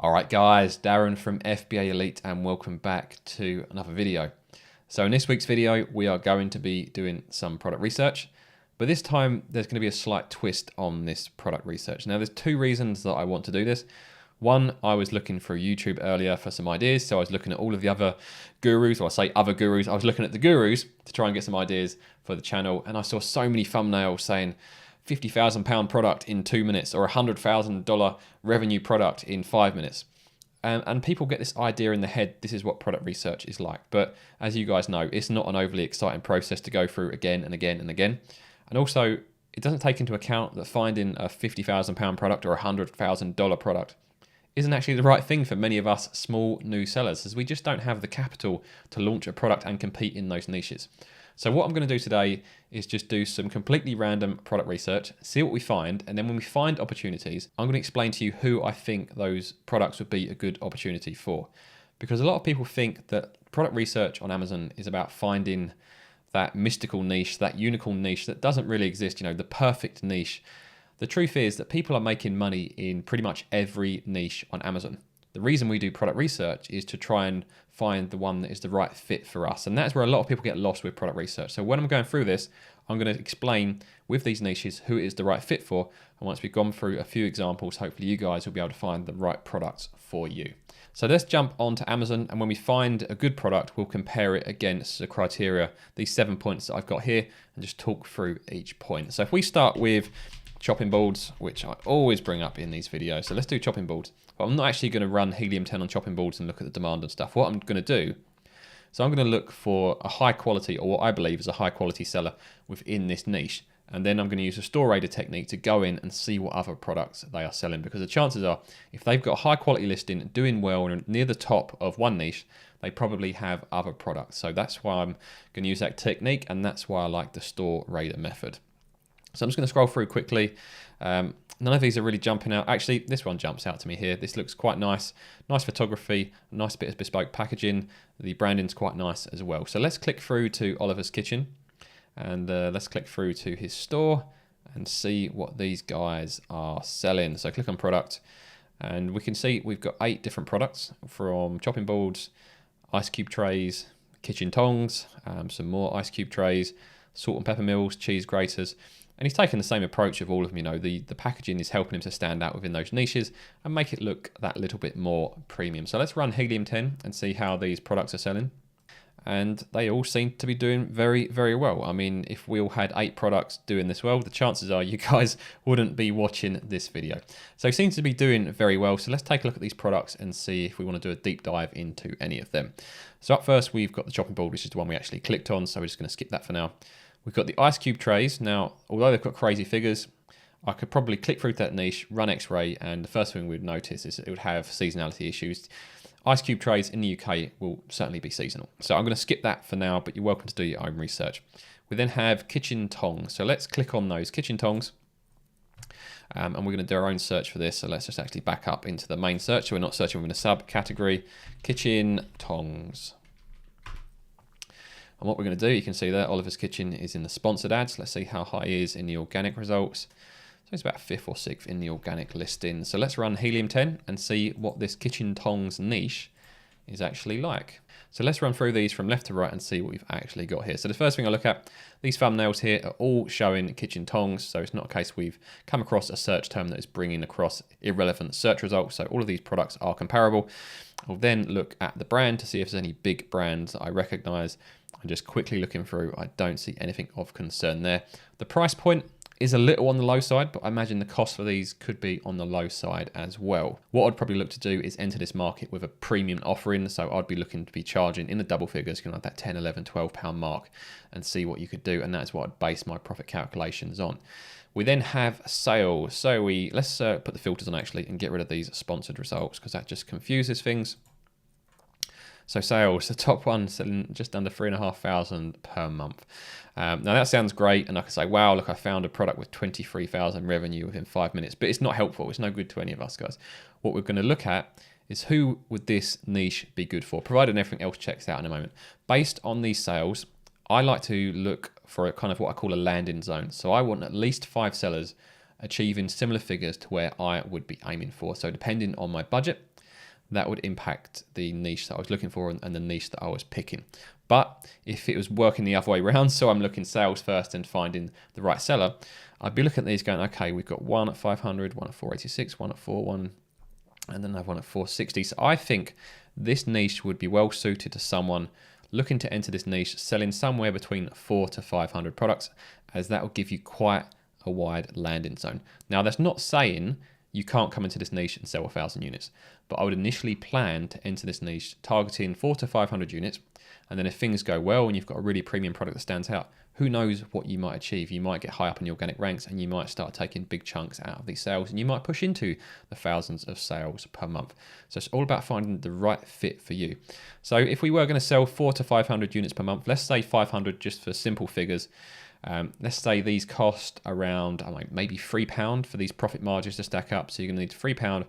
All right, guys, Darren from FBA Elite, and welcome back to another video. So in this week's video, we are going to be doing some product research, but this time there's going to be a slight twist on this product research. Now, there's two reasons that I want to do this. One, I was looking through YouTube earlier for some ideas, so I was looking at all of the other gurus, or I say other gurus, I was looking at the gurus to try and get some ideas for the channel, and I saw so many thumbnails saying £50,000 product in 2 minutes or $100,000 revenue product in 5 minutes. And people get this idea in their head, this is what product research is like. But as you guys know, it's not an overly exciting process to go through again and again and again. And also, it doesn't take into account that finding a £50,000 product or a $100,000 product isn't actually the right thing for many of us small new sellers, as we just don't have the capital to launch a product and compete in those niches. So what I'm going to do today is just do some completely random product research, see what we find, and then when we find opportunities, I'm going to explain to you who I think those products would be a good opportunity for. Because a lot of people think that product research on Amazon is about finding that mystical niche, that unicorn niche that doesn't really exist, the perfect niche. The truth is that people are making money in pretty much every niche on Amazon. The reason we do product research is to try and find the one that is the right fit for us. And that's where a lot of people get lost with product research. So when I'm going through this, I'm going to explain with these niches who it is the right fit for. And once we've gone through a few examples, hopefully you guys will be able to find the right products for you. So let's jump onto Amazon. And when we find a good product, we'll compare it against the criteria, these 7 points that I've got here, and just talk through each point. So if we start with chopping boards, which I always bring up in these videos. So let's do chopping boards. But I'm not actually going to run Helium 10 on chopping boards and look at the demand and stuff. What I'm going to do, so I'm going to look for a high quality, or what I believe is a high quality seller within this niche. And then I'm going to use a store rater technique to go in and see what other products they are selling. Because the chances are, if they've got a high quality listing, doing well and near the top of one niche, they probably have other products. So that's why I'm going to use that technique. And that's why I like the store rater method. So I'm just going to scroll through quickly. None of these are really jumping out. Actually, this one jumps out to me here. This looks quite nice. Nice photography, nice bit of bespoke packaging. The branding's quite nice as well. So let's click through to Oliver's Kitchen and let's click through to his store and see what these guys are selling. So click on product and we can see we've got 8 different products, from chopping boards, ice cube trays, kitchen tongs, some more ice cube trays, salt and pepper mills, cheese graters. And he's taken the same approach of all of them. The packaging is helping him to stand out within those niches and make it look that little bit more premium. So let's run Helium 10 and see how these products are selling. And they all seem to be doing very, very well. I mean, if we all had 8 products doing this well, the chances are you guys wouldn't be watching this video. So it seems to be doing very well. So let's take a look at these products and see if we want to do a deep dive into any of them. So up first, we've got the chopping board, which is the one we actually clicked on. So we're just going to skip that for now. We've got the ice cube trays. Now, although they've got crazy figures, I could probably click through to that niche, run X-ray, and the first thing we'd notice is it would have seasonality issues. Ice cube trays in the UK will certainly be seasonal. So I'm going to skip that for now, but you're welcome to do your own research. We then have kitchen tongs. So let's click on those kitchen tongs. And we're going to do our own search for this. So let's just actually back up into the main search. So we're not searching within a subcategory. Kitchen tongs. And what we're going to do, you can see there, Oliver's Kitchen is in the sponsored ads. Let's see how high he is in the organic results. So it's about 5th or 6th in the organic listing. So let's run Helium 10 and see what this kitchen tongs niche is actually like. So let's run through these from left to right and see what we've actually got here. So the first thing I look at, these thumbnails here are all showing kitchen tongs. So it's not a case we've come across a search term that is bringing across irrelevant search results. So all of these products are comparable. I'll then look at the brand to see if there's any big brands that I recognize. And just quickly looking through, I don't see anything of concern there. The price point is a little on the low side, but I imagine the cost for these could be on the low side as well. What I'd probably look to do is enter this market with a premium offering. So I'd be looking to be charging in the double figures, like that 10, 11, 12 pound mark, and see what you could do. And that's what I'd base my profit calculations on. We then have sales. So let's put the filters on actually and get rid of these sponsored results because that just confuses things. So sales, the top one selling just under 3,500 per month. Now that sounds great, and I can say, wow, look, I found a product with 23,000 revenue within 5 minutes, but it's not helpful. It's no good to any of us, guys. What we're going to look at is who would this niche be good for, provided everything else checks out in a moment. Based on these sales, I like to look for a kind of what I call a landing zone. So I want at least 5 sellers achieving similar figures to where I would be aiming for. So depending on my budget, that would impact the niche that I was looking for and the niche that I was picking. But if it was working the other way around, so I'm looking sales first and finding the right seller, I'd be looking at these going, okay, we've got one at 500, one at 486, one at 41, and then another one at 460. So I think this niche would be well suited to someone looking to enter this niche, selling somewhere between 400 to 500 products, as that will give you quite a wide landing zone. Now, that's not saying you can't come into this niche and sell 1,000 units, but I would initially plan to enter this niche targeting 400 to 500 units. And then if things go well and you've got a really premium product that stands out, who knows what you might achieve. You might get high up in the organic ranks and you might start taking big chunks out of these sales, and you might push into the thousands of sales per month. So it's all about finding the right fit for you. So if we were going to sell 400 to 500 units per month, let's say 500 just for simple figures. Let's say these cost around maybe £3 for these profit margins to stack up. So you're going to need £3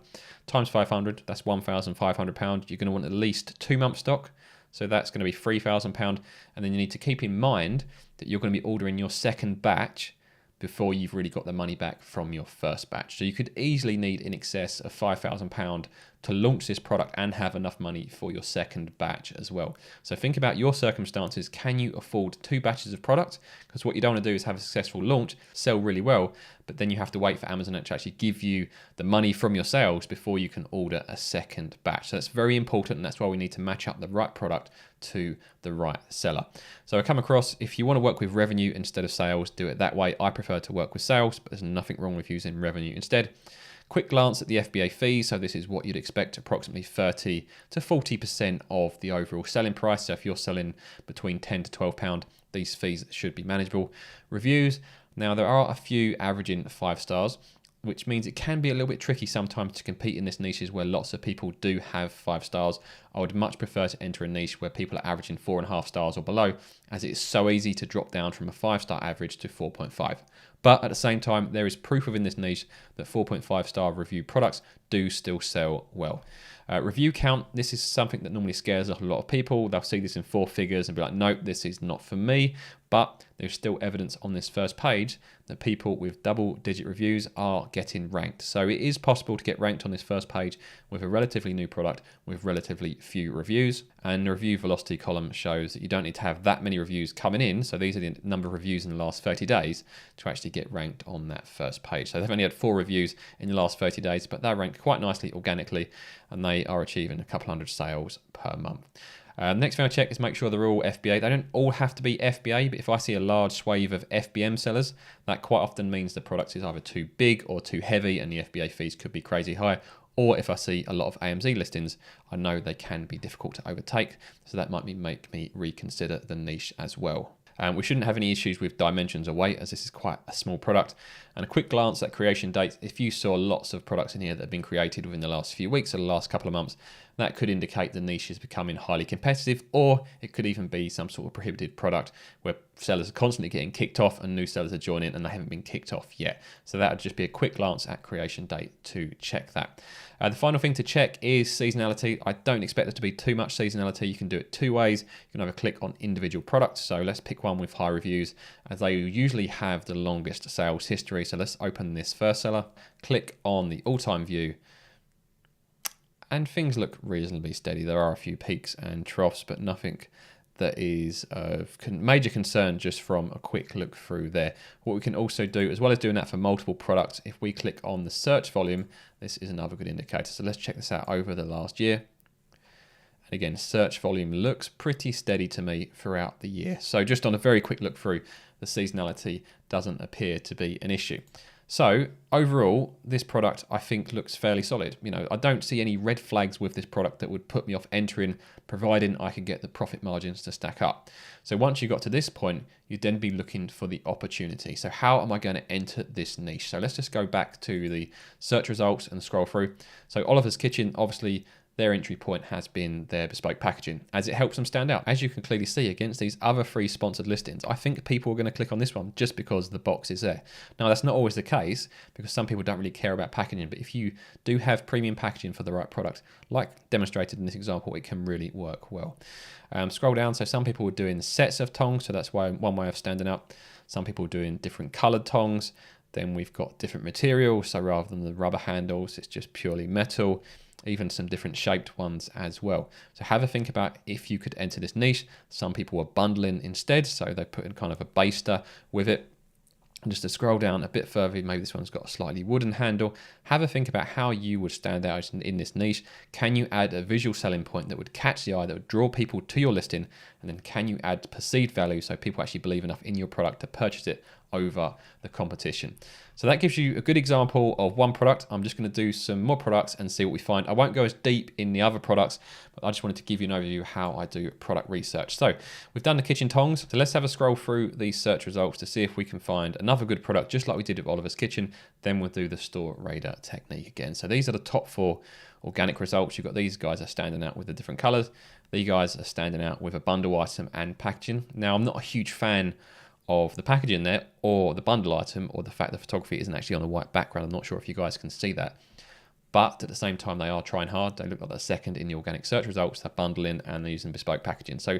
times 500. That's £1,500. You're going to want at least 2 months stock. So that's going to be £3,000. And then you need to keep in mind that you're going to be ordering your second batch before you've really got the money back from your first batch. So you could easily need in excess of £5,000 to launch this product and have enough money for your second batch as well. So think about your circumstances. Can you afford 2 batches of product? Because what you don't want to do is have a successful launch, sell really well, but then you have to wait for Amazon to actually give you the money from your sales before you can order a second batch. So that's very important, and that's why we need to match up the right product to the right seller. So I come across, if you want to work with revenue instead of sales, do it that way. I prefer to work with sales, but there's nothing wrong with using revenue instead. Quick glance at the FBA fees. So this is what you'd expect, approximately 30 to 40% of the overall selling price. So if you're selling between £10 to £12, these fees should be manageable. Reviews. Now there are a few averaging 5 stars, which means it can be a little bit tricky sometimes to compete in this niches where lots of people do have 5 stars. I would much prefer to enter a niche where people are averaging 4.5 stars or below, as it's so easy to drop down from a 5-star average to 4.5. But at the same time, there is proof within this niche that 4.5 star review products do still sell well. Review count, this is something that normally scares a lot of people. They'll see this in 4 figures and be like, nope, this is not for me. But there's still evidence on this first page that people with double-digit reviews are getting ranked. So it is possible to get ranked on this first page with a relatively new product with relatively few reviews. And the review velocity column shows that you don't need to have that many reviews coming in. So these are the number of reviews in the last 30 days to actually get ranked on that first page. So they've only had 4 reviews in the last 30 days, but they're ranked quite nicely organically, and they are achieving a couple hundred sales per month. Next thing I check is make sure they're all FBA. They don't all have to be FBA, but if I see a large swathe of FBM sellers, that quite often means the product is either too big or too heavy and the FBA fees could be crazy high. Or if I see a lot of AMZ listings, I know they can be difficult to overtake. So that might make me reconsider the niche as well. We shouldn't have any issues with dimensions or weight, as this is quite a small product. And a quick glance at creation dates. If you saw lots of products in here that have been created within the last few weeks or the last couple of months, that could indicate the niche is becoming highly competitive, or it could even be some sort of prohibited product where sellers are constantly getting kicked off and new sellers are joining and they haven't been kicked off yet. So that would just be a quick glance at creation date to check that. The final thing to check is seasonality. I don't expect there to be too much seasonality. You can do it 2 ways. You can have a click on individual products. So let's pick one with high reviews, as they usually have the longest sales history. So let's open this first seller, click on the all-time view, and things look reasonably steady. There are a few peaks and troughs, but nothing that is of major concern just from a quick look through there. What we can also do, as well as doing that for multiple products, if we click on the search volume, this is another good indicator. So let's check this out over the last year. And again, search volume looks pretty steady to me throughout the year. So just on a very quick look through, the seasonality doesn't appear to be an issue. So overall, this product I think looks fairly solid. I don't see any red flags with this product that would put me off entering, providing I could get the profit margins to stack up. So once you got to this point, you'd then be looking for the opportunity. So how am I going to enter this niche? So let's just go back to the search results and scroll through. So Oliver's Kitchen, obviously, their entry point has been their bespoke packaging, as it helps them stand out. As you can clearly see against these other 3 sponsored listings, I think people are going to click on this one just because the box is there. Now, that's not always the case, because some people don't really care about packaging, but if you do have premium packaging for the right product, like demonstrated in this example, it can really work well. Scroll down, so some people are doing sets of tongs, so that's one way of standing up. Some people are doing different colored tongs. Then we've got different materials, so rather than the rubber handles, it's just purely metal. even some different shaped ones as well. So have a think about if you could enter this niche. Some people are bundling instead, so they put in kind of a baster with it. And just to scroll down a bit further, maybe this one's got a slightly wooden handle. Have a think about how you would stand out in this niche. Can you add a visual selling point that would catch the eye, that would draw people to your listing? And then can you add perceived value so people actually believe enough in your product to purchase it over the competition? So that gives you a good example of one product. I'm just going to do some more products and see what we find. I won't go as deep in the other products, but I just wanted to give you an overview of how I do product research. So we've done the kitchen tongs. So let's have a scroll through these search results to see if we can find another good product, just like we did with Oliver's Kitchen. Then we'll do the store radar technique again. So these are the top 4 organic results. You've got these guys are standing out with the different colors. These guys are standing out with a bundle item and packaging. Now, I'm not a huge fan of the packaging there, or the bundle item, or the fact the photography isn't actually on a white background. I'm not sure if you guys can see that. But at the same time, they are trying hard. They look like they're second in the organic search results. They're bundling and they're using bespoke packaging. So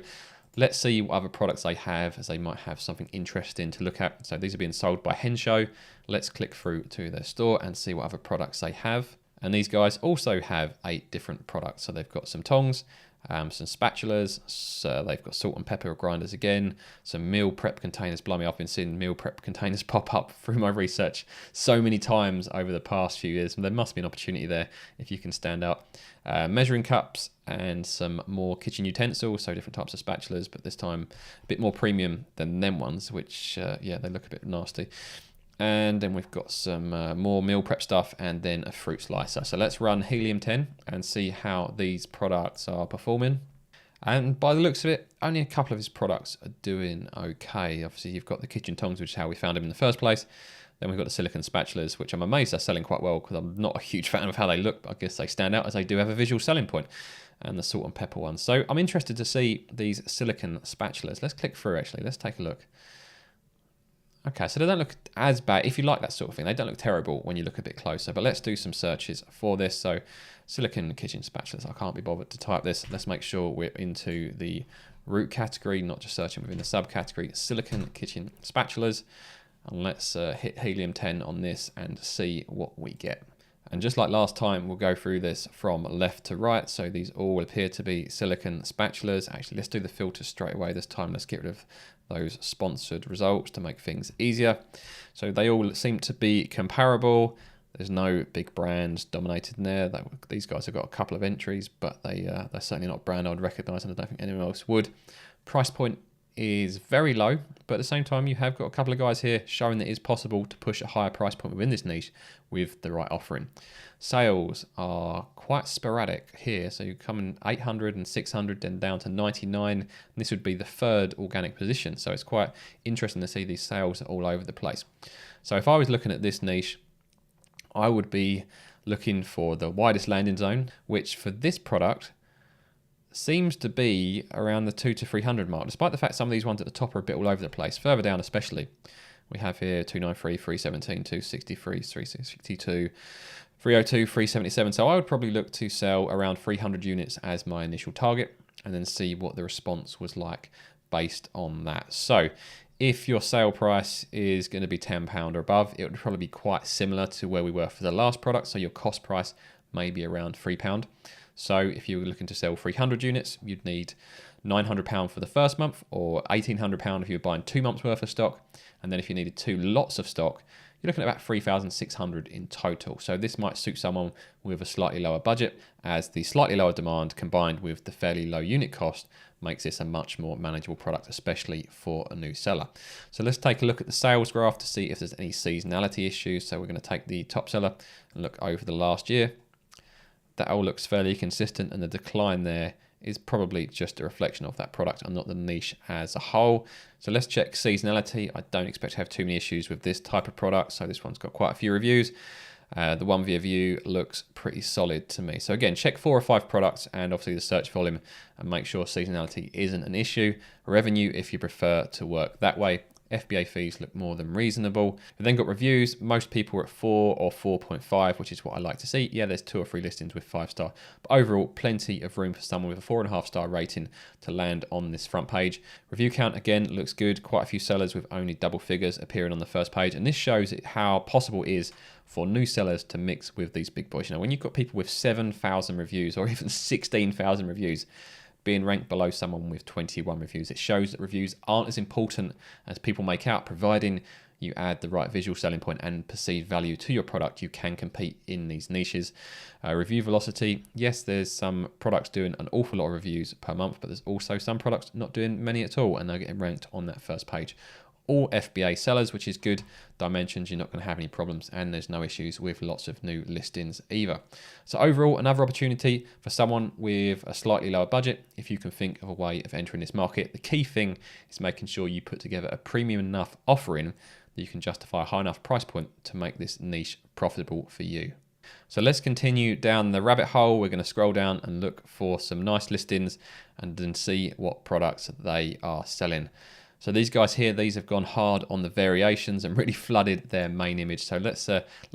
let's see what other products they have, as they might have something interesting to look at. So these are being sold by Henshow. Let's click through to their store and see what other products they have. And these guys also have 8 different products. So they've got some tongs, some spatulas, so they've got salt and pepper grinders again, some meal prep containers. Blimey, I've been seeing meal prep containers pop up through my research so many times over the past few years. There must be an opportunity there if you can stand out. Measuring cups and some more kitchen utensils, so different types of spatulas, but this time a bit more premium than them ones, which, yeah, they look a bit nasty. And then we've got some more meal prep stuff and then a fruit slicer. So let's run Helium 10 and see how these products are performing. And by the looks of it, only a couple of his products are doing okay. Obviously, you've got the kitchen tongs, which is how we found them in the first place. Then we've got the silicone spatulas, which I'm amazed are selling quite well because I'm not a huge fan of how they look. But I guess they stand out as they do have a visual selling point. And the salt and pepper ones. So I'm interested to see these silicone spatulas. Let's click through actually. Let's take a look. Okay, so they don't look as bad. If you like that sort of thing, they don't look terrible when you look a bit closer. But let's do some searches for this. So silicone kitchen spatulas. I can't be bothered to type this. Let's make sure we're into the root category, not just searching within the subcategory. Silicone kitchen spatulas. And let's hit Helium 10 on this and see what we get. And just like last time, we'll go through this from left to right. So these all appear to be silicone spatulas. Actually, let's do the filters straight away this time. Let's get rid of those sponsored results to make things easier. So they all seem to be comparable. There's no big brands dominated in there. These guys have got a couple of entries, but they're certainly not a brand I would recognize, and I don't think anyone else would. Price point is very low, but at the same time, you have got a couple of guys here showing that it is possible to push a higher price point within this niche with the right offering. Sales are quite sporadic here, so you come in 800 and 600, then down to 99. And this would be the 3rd organic position, so it's quite interesting to see these sales all over the place. So if I was looking at this niche, I would be looking for the widest landing zone, which for this product seems to be around the 200 to 300 mark, despite the fact some of these ones at the top are a bit all over the place. Further down especially, we have here 293, 317, 263, 362, 302, 377. So I would probably look to sell around 300 units as my initial target and then see what the response was like based on that. So if your sale price is going to be £10 or above, it would probably be quite similar to where we were for the last product. So your cost price may be around £3. So if you were looking to sell 300 units, you'd need £900 for the first month, or £1,800 if you were buying 2 months worth of stock. And then if you needed 2 lots of stock, you're looking at about 3,600 in total. So this might suit someone with a slightly lower budget, as the slightly lower demand combined with the fairly low unit cost makes this a much more manageable product, especially for a new seller. So let's take a look at the sales graph to see if there's any seasonality issues. So we're going to take the top seller and look over the last year. That all looks fairly consistent, and the decline there is probably just a reflection of that product and not the niche as a whole. So let's check seasonality. I don't expect to have too many issues with this type of product. So this one's got quite a few reviews. The one review looks pretty solid to me. So again, check 4 or 5 products and obviously the search volume and make sure seasonality isn't an issue. Revenue, if you prefer to work that way, FBA fees look more than reasonable. We've then got reviews. Most people are at 4 or 4.5, which is what I like to see. Yeah, there's 2 or 3 listings with 5-star, but overall, plenty of room for someone with a 4.5-star rating to land on this front page. Review count, again, looks good. Quite a few sellers with only double figures appearing on the first page, and this shows how possible it is for new sellers to mix with these big boys. You know, when you've got people with 7,000 reviews or even 16,000 reviews, being ranked below someone with 21 reviews. It shows that reviews aren't as important as people make out, providing you add the right visual selling point and perceived value to your product. You can compete in these niches. Review velocity, yes, there's some products doing an awful lot of reviews per month, but there's also some products not doing many at all, and they're getting ranked on that first page. All FBA sellers, which is good. Dimensions, you're not going to have any problems, and there's no issues with lots of new listings either. So overall, another opportunity for someone with a slightly lower budget if you can think of a way of entering this market. The key thing is making sure you put together a premium enough offering that you can justify a high enough price point to make this niche profitable for you. So let's continue down the rabbit hole. We're going to scroll down and look for some nice listings and then see what products they are selling. So these guys here, these have gone hard on the variations and really flooded their main image. So let's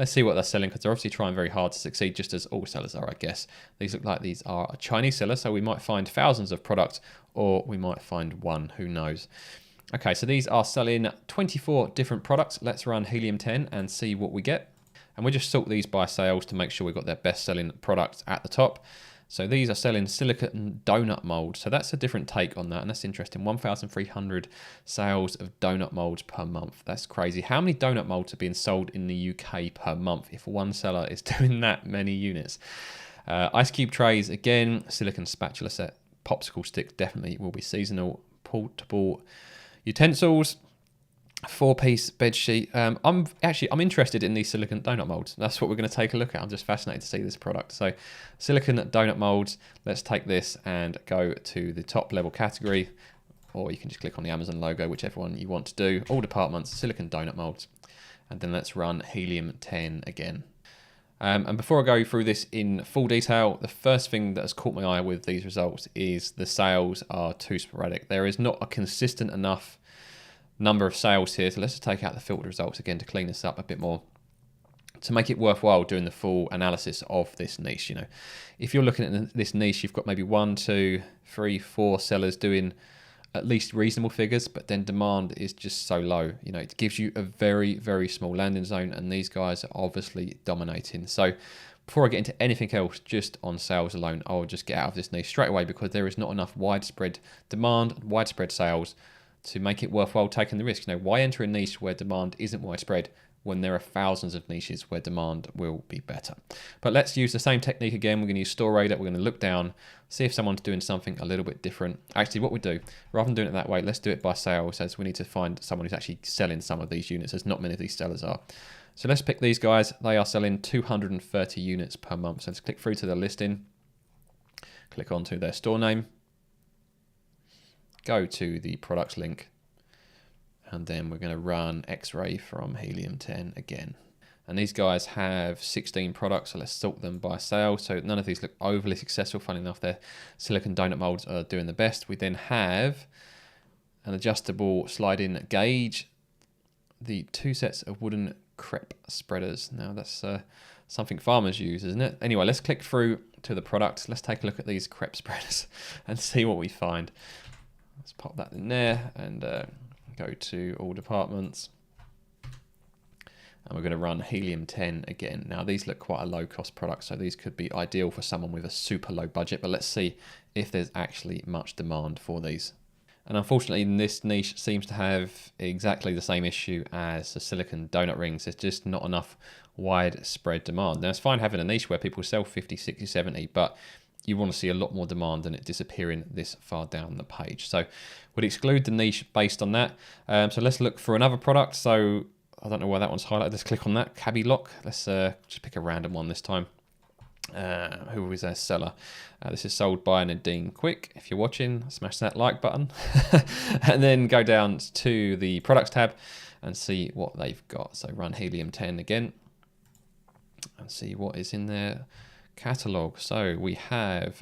see what they're selling, because they're obviously trying very hard to succeed, just as all sellers are, I guess. These look like these are a Chinese seller, so we might find thousands of products, or we might find one, who knows. Okay, so these are selling 24 different products. Let's run Helium 10 and see what we get. And we'll just sort these by sales to make sure we've got their best selling products at the top. So these are selling silicone donut molds. So that's a different take on that, and that's interesting. 1,300 sales of donut molds per month. That's crazy. How many donut molds are being sold in the UK per month if one seller is doing that many units? Ice cube trays, again, silicone spatula set. Popsicle sticks definitely will be seasonal. Portable utensils. 4-piece bed sheet. I'm interested in these silicone donut molds. That's what we're going to take a look at. I'm just fascinated to see this product. So silicone donut molds, let's take this and go to the top level category, or you can just click on the Amazon logo, whichever one you want to do. All departments, silicone donut molds. And then let's run Helium 10 again. And before I go through this in full detail, the first thing that has caught my eye with these results is the sales are too sporadic. There is not a consistent enough number of sales here. So let's just take out the filtered results again to clean this up a bit more, to make it worthwhile doing the full analysis of this niche. You know, if you're looking at this niche, you've got maybe 1, 2, 3, 4 sellers doing at least reasonable figures, but then demand is just so low. You know, it gives you a very, very small landing zone, and these guys are obviously dominating. So before I get into anything else, just on sales alone, I'll just get out of this niche straight away, because there is not enough widespread demand, widespread sales to make it worthwhile taking the risk. You know, why enter a niche where demand isn't widespread when there are thousands of niches where demand will be better? But let's use the same technique again. We're going to use Store Radar. We're going to look down, see if someone's doing something a little bit different. Actually, what we do, rather than doing it that way, let's do it by sales, as we need to find someone who's actually selling some of these units, as not many of these sellers are. So let's pick these guys. They are selling 230 units per month. So let's click through to their listing, click onto their store name, go to the products link, and then we're going to run X-ray from Helium 10 again. And these guys have 16 products, so let's sort them by sale. So none of these look overly successful. Funny enough, their silicone donut molds are doing the best. We then have an adjustable sliding gauge, the 2 sets of wooden crepe spreaders. Now that's something farmers use, isn't it? Anyway, let's click through to the products. Let's take a look at these crepe spreaders and see what we find. Let's pop that in there and go to all departments. And we're going to run Helium 10 again. Now these look quite a low cost product, so these could be ideal for someone with a super low budget, but let's see if there's actually much demand for these. And unfortunately, this niche seems to have exactly the same issue as the silicone donut rings. There's just not enough widespread demand. Now it's fine having a niche where people sell 50, 60, 70, but you want to see a lot more demand than it disappearing this far down the page. So we'd exclude the niche based on that. So let's look for another product. So I don't know why that one's highlighted. Let's click on that, Cabby Lock. Let's just pick a random one this time. Who is their seller? This is sold by Nadine Quick. If you're watching, smash that like button. And then go down to the products tab and see what they've got. So run Helium 10 again and see what is in there. Catalog. So we have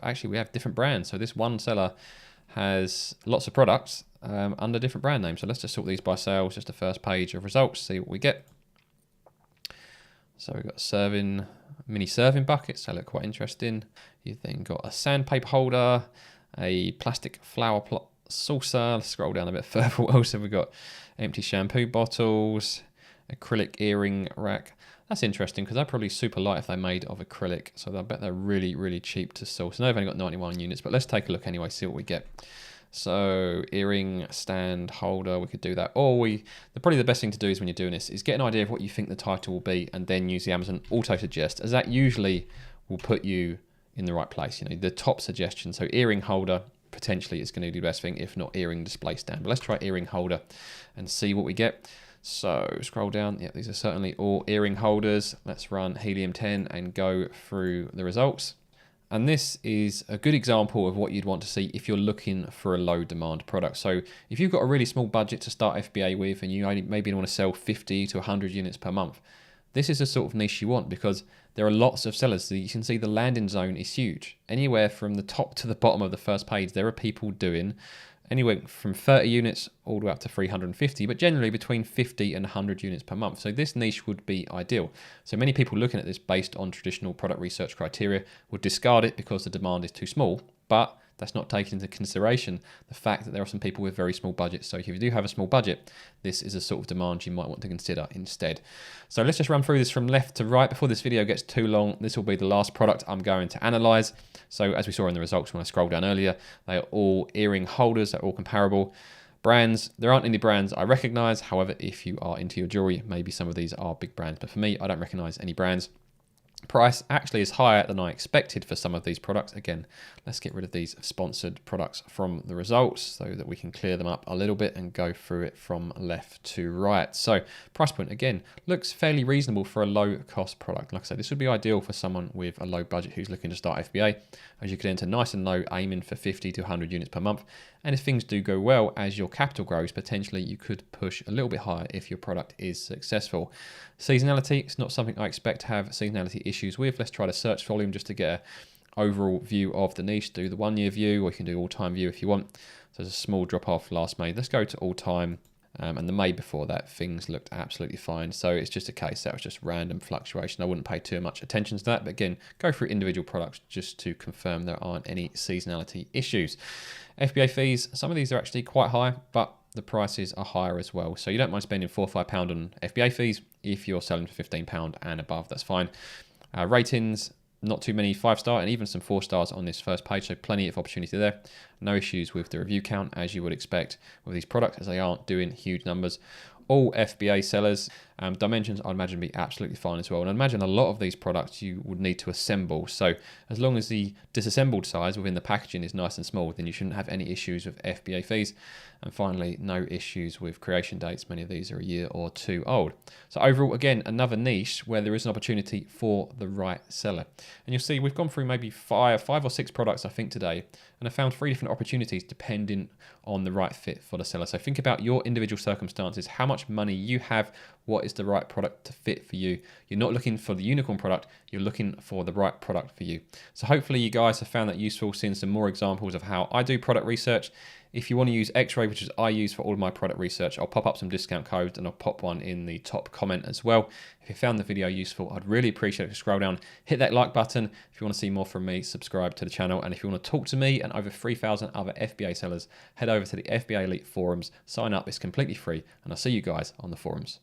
different brands. So this one seller has lots of products, under different brand names. So let's just sort these by sales, just the first page of results, see what we get. So we've got mini serving buckets, they look quite interesting. You've then got a sandpaper holder, a plastic flower pot saucer. Let's scroll down a bit further. What else have we got? Empty shampoo bottles, acrylic earring rack. That's interesting because they're probably super light if they're made of acrylic. So I bet they're really, really cheap to source. I know they've only got 91 units, but let's take a look anyway, see what we get. So earring stand holder, we could do that. Or probably the best thing to do is when you're doing this is get an idea of what you think the title will be and then use the Amazon auto suggest, as that usually will put you in the right place. You know, the top suggestion. So earring holder potentially is going to do the best thing, if not earring display stand. But let's try earring holder and see what we get. So scroll down. Yeah, these are certainly all earring holders. Let's run Helium 10 and go through the results. And this is a good example of what you'd want to see if you're looking for a low demand product. So if you've got a really small budget to start FBA with and you only maybe want to sell 50 to 100 units per month, this is the sort of niche you want because there are lots of sellers. So you can see the landing zone is huge. Anywhere from the top to the bottom of the first page, there are people doing anywhere from 30 units all the way up to 350, but generally between 50 and 100 units per month. So this niche would be ideal. So many people looking at this based on traditional product research criteria would discard it because the demand is too small, but that's not taking into consideration the fact that there are some people with very small budgets. So if you do have a small budget, this is a sort of demand you might want to consider instead. So let's just run through this from left to right. Before this video gets too long, this will be the last product I'm going to analyze. So as we saw in the results when I scrolled down earlier, they are all earring holders, they're all comparable. Brands, there aren't any brands I recognize. However, if you are into your jewelry, maybe some of these are big brands, but for me, I don't recognize any brands. Price actually is higher than I expected for some of these products. Again, let's get rid of these sponsored products from the results so that we can clear them up a little bit and go through it from left to right. So price point, again, looks fairly reasonable for a low cost product. Like I said, this would be ideal for someone with a low budget who's looking to start FBA, as you could enter nice and low, aiming for 50 to 100 units per month. And if things do go well, as your capital grows, potentially you could push a little bit higher if your product is successful. Seasonality, it's not something I expect to have seasonality issues with. Let's try the search volume just to get an overall view of the niche. Do the 1 year view, or you can do all-time view if you want. So there's a small drop off last May. Let's go to all-time. And the May before that, things looked absolutely fine. So it's just a case that was just random fluctuation. I wouldn't pay too much attention to that. But again, go through individual products just to confirm there aren't any seasonality issues. FBA fees, some of these are actually quite high, but the prices are higher as well. So you don't mind spending £4 or £5 on FBA fees. If you're selling for £15 and above, that's fine. Ratings, not too many 5-star and even some 4 stars on this first page, so plenty of opportunity there. No issues with the review count, as you would expect with these products, as they aren't doing huge numbers. All FBA sellers, dimensions I'd imagine be absolutely fine as well. And I'd imagine a lot of these products you would need to assemble. So as long as the disassembled size within the packaging is nice and small, then you shouldn't have any issues with FBA fees. And finally, no issues with creation dates. Many of these are a year or 2 old. So overall, again, another niche where there is an opportunity for the right seller. And you'll see we've gone through maybe five or six products, I think, today, and I found 3 different opportunities depending on the right fit for the seller. So think about your individual circumstances, how much money you have, what is the right product to fit for you. You're not looking for the unicorn product, you're looking for the right product for you. So hopefully you guys have found that useful, seeing some more examples of how I do product research. If you want to use X-Ray, which is I use for all of my product research, I'll pop up some discount codes and I'll pop one in the top comment as well. If you found the video useful, I'd really appreciate it if you scroll down, hit that like button. If you want to see more from me, subscribe to the channel. And if you want to talk to me and over 3,000 other FBA sellers, head over to the FBA Elite forums, sign up, it's completely free, and I'll see you guys on the forums.